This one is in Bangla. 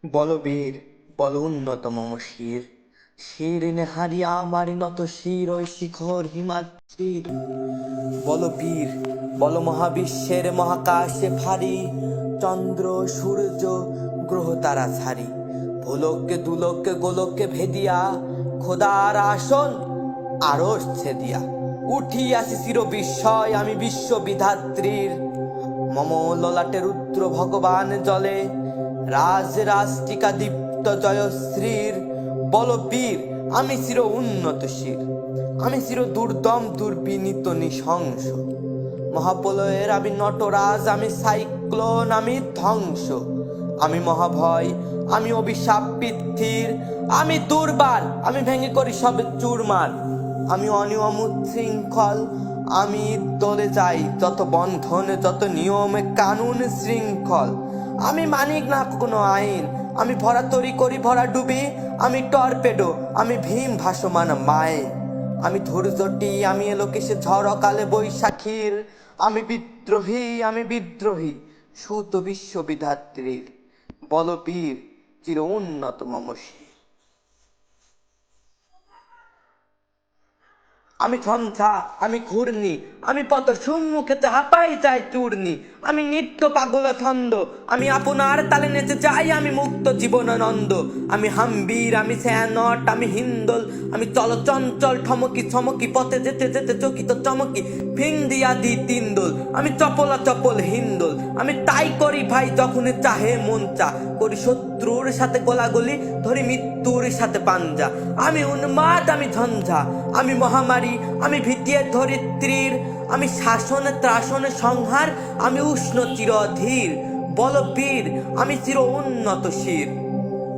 বলবীর বল উন্নত মম শির, শির নেহারি আমার নত শির ওই শিখর হিমাদ্রির। বল বীর বল মহাবিশ্বের মহাকাশে ভারী, চন্দ্র সূর্য গ্রহ তারা ছাড়ি, ভোলককে দুলককে গোলককে ভেদিয়া, খোদার আসন আরশ ছেদিয়া, উঠি আসি চির বিস্ময় আমি বিশ্ব বিধাত্রীর। মম ললাটে রুদ্র ভগবান জলে, রাজ রাষ্ট্রিকা দীপ্ত জয়শ্রীর। বল বীর আমি চির উন্নত শির, আমি চির দুর্দম দুর্বিনীত নৃশংস, মহাপ্রলয়ের আমি নটরাজ, আমি সাইক্লোন, আমি ধ্বংস, আমি মহাভয়, আমি অভিশাপ পৃথিবীর, আমি দুর্বার, আমি ভেঙে করি সব চুরমার, আমি অনিয়ম উচ্ছৃঙ্খল, আমি দলে যাই যত বন্ধন যত নিয়ম কানুন শৃঙ্খল, আমি মানিক না কোনো আইন, আমি ভরা তরি করি ভরা ডুবি, আমি টর্পেডো, আমি ভীম ভাসমান মাইন, আমি ধৈর্যটি, আমি এলোকেশে ঝড় অকালে বৈশাখীর, আমি বিদ্রোহী, আমি বিদ্রোহী সুত বিশ্ববিধাত্রীর। বল বীর চির উন্নত মম শির। আমি ঝঞ্ঝা, আমি ঘূর্ণি, আমি পত সম্মুখেতে হাঁপাই যাই চূর্ণি, আমি নিত্য পাগল ছন্দ, আমি আপনার তালে নেচে যাই আমি মুক্ত জীবনানন্দ, আমি হাম্বীর, আমি স্যানট, আমি হিন্দোল, আমি চলচঞ্চল ঠমকি ছমকি, পথে যেতে যেতে চকিত চমকি, ফিং দিয়া দি তিনদোল, আমি চপলা চপল হিন্দোল, আমি তাই করি ভাই যখন চাহে মন চা, করি শত্রুর সাথে গোলাগুলি, ধরি মৃত্যুর সাথে পাঞ্জা, আমি উন্মাদ, আমি ঝঞ্ঝা, আমি মহামারী, আমি ভীতির ধরিত্রীর, আমি শাসন ত্রাসন সংহার, আমি উষ্ণ চিরধীর। বল বীর আমি চির উন্নত শির।